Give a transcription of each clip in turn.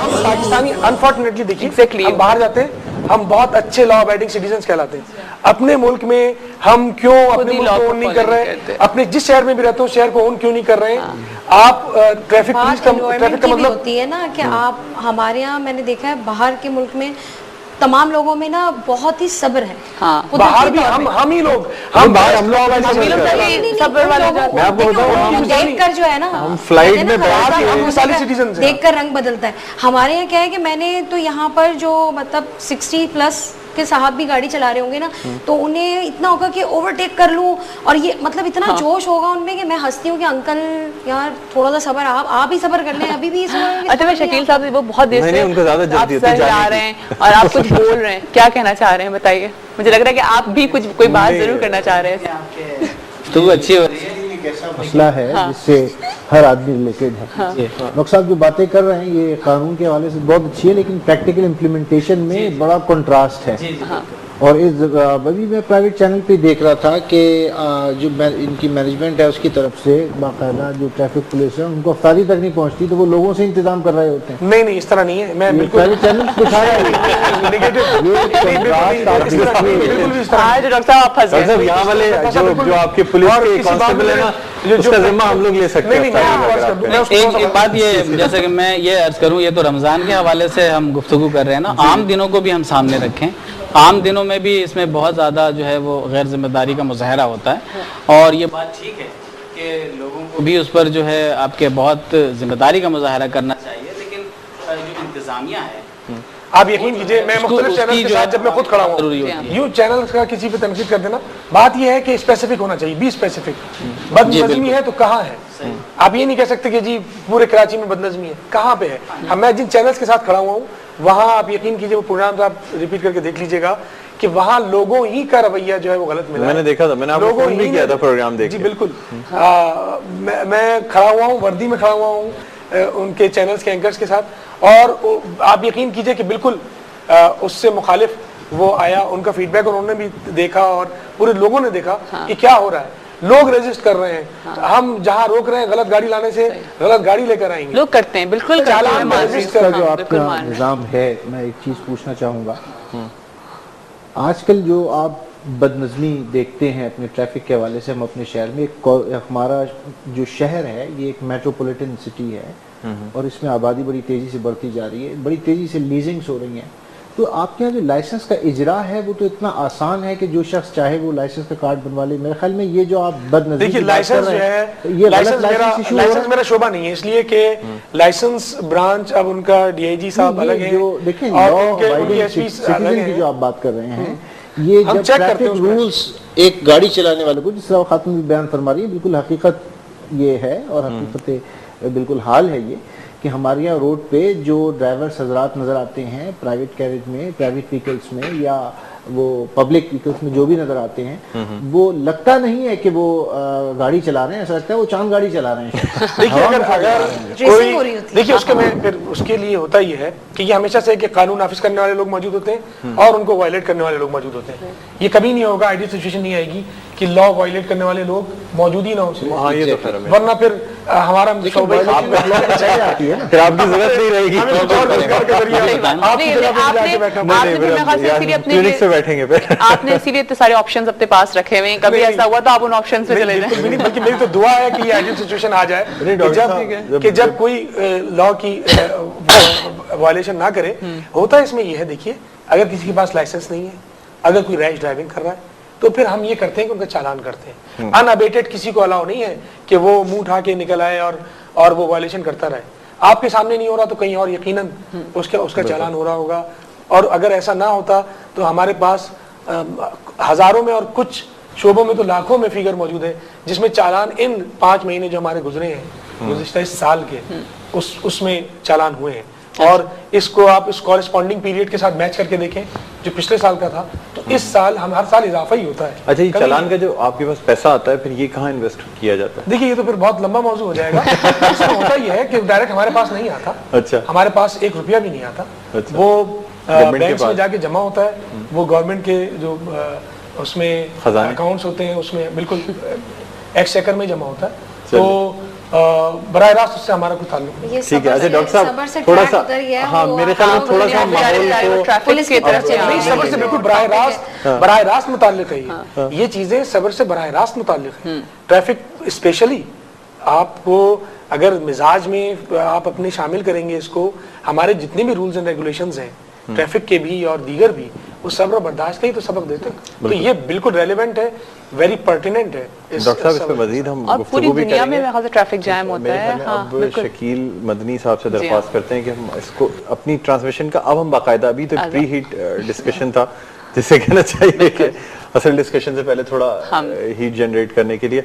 हम पाकिस्तानी अनफॉर्चुनेटली देखिए हम बाहर जाते हैं, हम बहुत अच्छे लॉ अबाइडिंग सिटीजन्स कहलाते हैं. अपने मुल्क में हम क्यों अपने मुल्क को ओन नहीं कर रहे हैं? अपने जिस शहर में भी रहते हो शहर को ओन क्यों नहीं कर रहे हैं? आप ट्रैफिक पुलिस का ट्रैफिक का मतलब होती है ना कि आप हमारे यहाँ मैंने देखा है बाहर के मुल्क में तमाम लोगों में ना बहुत ही सब्र है. हाँ. बाहर भी हम ही लोग सब्र वाले देख कर जो है ना हम फ्लाइट में देख कर रंग बदलता है. हमारे यहाँ क्या है कि मैंने तो यहाँ पर जो मतलब 60+ के साहब भी गाड़ी चला रहे होंगे ना तो उन्हें इतना होगा कि ओवरटेक कर लूं और ये मतलब इतना जोश होगा उनमें कि मैं हंसती हूँ कि अंकल यार थोड़ा सा सब्र आप ही सब्र कर लें अभी भी. अच्छा मैं शकील साहब वो बहुत देर से आप सर आ रहे हैं और आप कुछ बोल रहे हैं, क्या कहना चाह रहे हैं बताइए. मुझे लग रहा है कि आप भी कुछ कोई बात जरूर करना चाह रहे हैं. तो अच्छी हो रही है. ऐसा मसला है जिससे हर आदमी रिलेटेड है. डॉक्टर साहब जो बातें कर रहे हैं ये कानून के हवाले से बहुत अच्छी है लेकिन प्रैक्टिकल इम्प्लीमेंटेशन में बड़ा कंट्रास्ट है. और इस अभी मैं प्राइवेट चैनल पे देख रहा था कि जो इनकी मैनेजमेंट है उसकी तरफ से बाकायदा जो ट्रैफिक पुलिस है उनको अफ्तारी तक नहीं पहुंचती तो वो लोगों से इंतजाम कर रहे होते हैं. नहीं इस तरह नहीं है. मैं बिल्कुल प्राइवेट चैनल दिखाया है. यहाँ वाले जो आपके पुलिस के कांस्टेबल है ना उसका जिम्मा हम लोग ले सकते हैं. एक बात ये जैसे कि मैं ये अर्ज करूं, ये तो रमजान के हवाले से हम गुफ्तगू कर रहे हैं ना, आम दिनों को भी हम सामने रखें. आम दिनों में भी इसमें बहुत ज़्यादा जो है वो गैर जिम्मेदारी का मुजाहरा होता है और ये बात ठीक है कि लोगों को भी उस पर जो है आपके बहुत जिम्मेदारी का मुजाहरा करना चाहिए. लेकिन जो इंतज़ामिया है आप यकीन कीजिए मैं मुख्तलिफ चैनल के साथ जब मैं खुद खड़ा हूँ यूँ चैनल का किसी पे तनकीद कर देना, बात यह है कि स्पेसिफिक होना चाहिए. Be specific. बदनज़मी है तो कहाँ है? आप ये नहीं कह सकते कि जी पूरे कराची में बदनज़मी है, कहाँ पे है? मैं जिन चैनल्स के साथ खड़ा हुआ हूँ वहाँ आप यकीन कीजिए वो प्रोग्राम आप रिपीट करके देख लीजिएगा कि वहाँ लोगों ही का रवैया जो है वो गलत मिला. मैंने देखा था, मैंने आपको फोन भी किया था प्रोग्राम देख. जी बिल्कुल. मैं खड़ा हुआ हूँ, वर्दी में खड़ा हुआ हूँ उनके चैनल्स के एंकर्स के साथ और आप यकीन कीजिए कि बिल्कुल उससे मुखालिफ वो आया. उनका फीडबैक उन्होंने भी देखा और पूरे लोगों ने देखा कि क्या हो रहा है. लोग रेजिस्ट कर रहे हैं. हम जहाँ रोक रहे हैं गलत गाड़ी लाने से गलत गाड़ी लेकर आएंगे. लोग करते हैं बिल्कुल. जो आपका निज़ाम है मैं एक चीज़ पूछना चाहूँगा. आजकल जो आप बदनज़मी देखते हैं अपने ट्रैफिक के हवाले से, हम अपने शहर में हमारा जो शहर है ये एक मेट्रोपॉलिटन सिटी है और इसमें आबादी बड़ी तेज़ी से बढ़ती जा रही है, बड़ी तेज़ी से लीजिंग्स हो रही हैं. तो आपके यहाँ जो लाइसेंस का इजरा है वो तो इतना आसान है कि जो शख्स चाहे वो लाइसेंस का कार्ड बनवा ले. मेरे ख्याल में ये जो आप बदनज़मी देखिए लाइसेंस जो है ये लाइसेंस मेरा शोभा नहीं है इसलिए कि लाइसेंस ब्रांच अब उनका डीआईजी साहब अलग है जो देखें सिटीजन की जो आप बात कर रहे हैं ये जब ट्रैफिक रूल्स एक गाड़ी चलाने वाले को जिस तरह खातून भी बयान फरमा रही है बिल्कुल हकीकत ये है और हकीकत बिल्कुल हाल है ये कि हमारे यहाँ रोड पे जो ड्राइवर्स हजरात नज़र आते हैं प्राइवेट कैरेज में, प्राइवेट व्हीकल्स में या वो पब्लिक व्हीकल्स में जो भी नज़र आते हैं वो लगता नहीं है कि वो गाड़ी चला रहे हैं, ऐसा लगता है वो चांद गाड़ी चला रहे हैं. देखिए अगर कोई देखिए उसके में फिर उसके लिए होता ही है कि ये हमेशा से कि कानून नाफिज करने वाले लोग मौजूद होते हैं और उनको वायलेट करने वाले लोग मौजूद होते हैं. ये कभी नहीं होगा, आइडियल सिचुएशन नहीं आएगी कि लॉ वायलेट करने वाले लोग मौजूद ही ना हो. वरना फिर हमारा आपकी जरूरत नहीं रहेगी. आपने इसीलिए तो सारे ऑप्शंस अपने पास रखे हुए हैं, कभी ऐसा हुआ तो आप उन ऑप्शंस पे चले जाएं. बल्कि मेरी तो दुआ है कि ये आइडियल सिचुएशन आ जाए कि जब कोई लॉ की वायलेशन ना करे. होता है इसमें ये है देखिए अगर किसी के पास लाइसेंस नहीं है, अगर कोई रैश ड्राइविंग कर रहा है तो फिर हम ये करते हैं कि उनका चालान करते हैं. अनअबेटेड किसी को अलाउ नहीं है कि वो मुंह उठा के निकल आए और वो वायलेशन करता रहे. आपके सामने नहीं हो रहा तो कहीं और यकीनन उसका चालान हो रहा होगा. और अगर ऐसा ना होता तो हमारे पास हजारों में और कुछ शोबों में तो लाखों में फिगर मौजूद है जिसमें चालान इन 5 महीने जो हमारे गुजरे हैं गुज़िश्ता इस साल के उसमें चालान हुए हैं. और इसको आप इस कॉरेस्पॉन्डिंग पीरियड के साथ मैच करके देखें जो पिछले साल का था तो इस साल हम हर साल इजाफा ही होता है. अच्छा ये चालान का जो आपके पास पैसा आता है फिर ये कहाँ इन्वेस्ट किया जाता है? देखिए ये तो फिर बहुत लंबा मौजू हो जाएगा. इसमें होता ही है कि डायरेक्ट हमारे पास नहीं आता. अच्छा. हमारे पास 1 रुपया भी नहीं आता. अच्छा. वो बैंक में जाके जमा होता है. वो गवर्नमेंट के जो उसमें अकाउंट्स होते हैं उसमें बिल्कुल एक्सचेकर में जमा होता है. तो बराह रास्त उससे हमारा कोई ताल्लुक नहीं। ठीक है। अच्छा डॉक्टर साहब थोड़ा सा, हाँ मेरे ख्याल में थोड़ा सा माहौल को पुलिस की तरफ से नहीं, सबर से बिल्कुल बराह रास्त मुताल्लिक है ये चीजें, सबर से बराह रास्त मुताल्लिक है। ट्रैफिक स्पेशली आपको अगर मिजाज में आप अपने शामिल करेंगे इसको, हमारे जितने भी रूल्स एंड रेगुलेशंस हैं ट्रैफिक के भी और दीगर भी, वो सब्र और बर्दाश्त का ही तो सबक देते हैं। तो ये बिल्कुल रेलेवेंट है, वेरी पर्टिनेंट है। डॉक्टर साहब इस पे मजीद हम और पूरी दुनिया में ज़्यादा ट्रैफिक जैम होता है। अब शकील मदनी साहब से दरख्वास्त करते हैं कि हम इसको अपनी ट्रांसमिशन का, अब हम बाकायदा, अभी तो प्री हीट डिस्कशन था जिससे कहना चाहिए कि असल डिस्कशन से पहले थोड़ा हीट जनरेट करने के लिए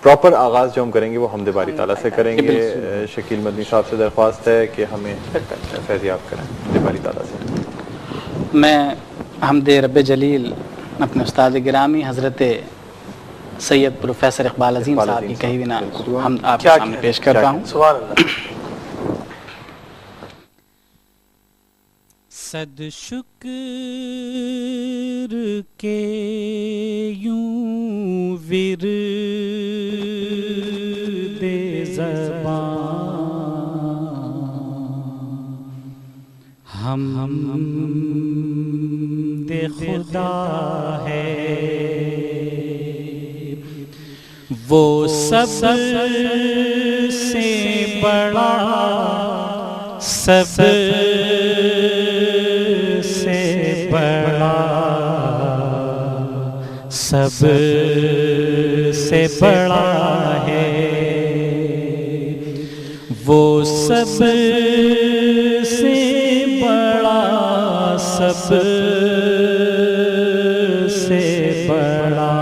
प्रॉपर आगाज जो हम करेंगे वो हमदे बारी ताला से करेंगे। शकील मदनी साहब से दरख्वास्त है कि हमें फैज़याब करें हमदे बारी ताला से। मैं हमदे रब जलील अपने उस्ताद गिरामी हज़रत सैयद प्रोफेसर इकबाल अज़ीम साहब की कही बिना हम आपके सामने पेश करता हूँ। सद शुक्र के यूं विरदे ज़बान हम दे खुदा है, वो सब से बड़ा, सब से बड़ा, सब से बड़ा है, वो सब से बड़ा, सब से बड़ा,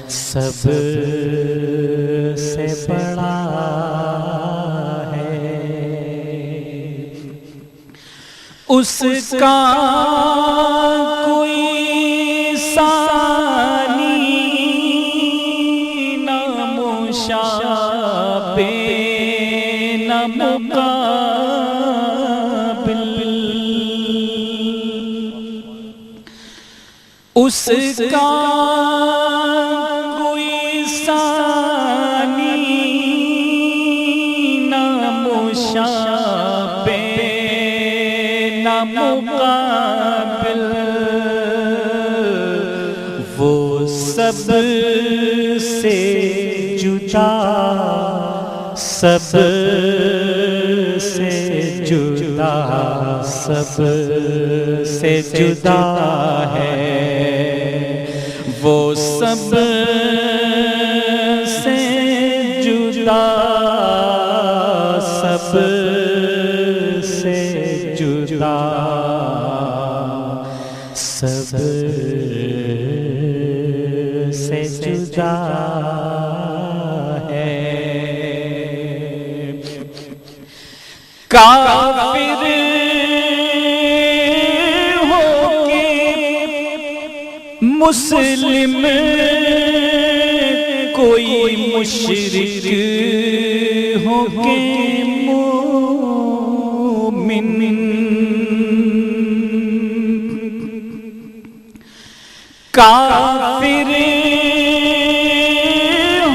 सब से बड़ा है। उसका कोई सानी न मुशाबे न मुकाबिल, उसका कोई सानी न मुशाबे न मुकाबिल, वो सब से जुदा, सब से जुदा, सब से जुदा है, वो सब से जुदा, सब से जुदा, सब से जुदा है। काफिर होके मुस्लिम, कोई मुशरिक होके मोमिन, काफिर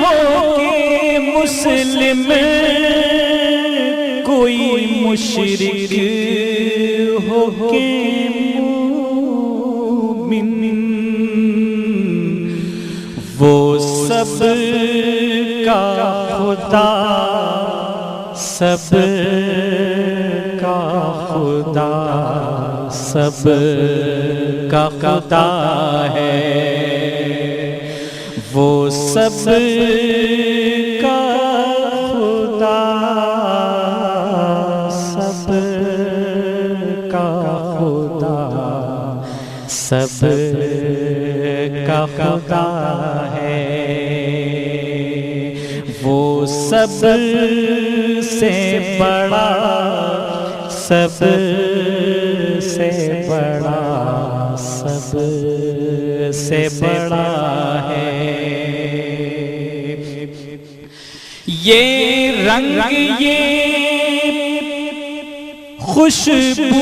होके मुस्लिम, कोई मुशरिक होके मोमिन, वो सब का खुदा, सब का खुदा, सब का खुदा है, वो सब का खुदा, सब का खुदा, सब का खुदा है, वो सब से बड़ा, सब से बड़ा, सब से बड़ा है। ये रंग ये खुशबू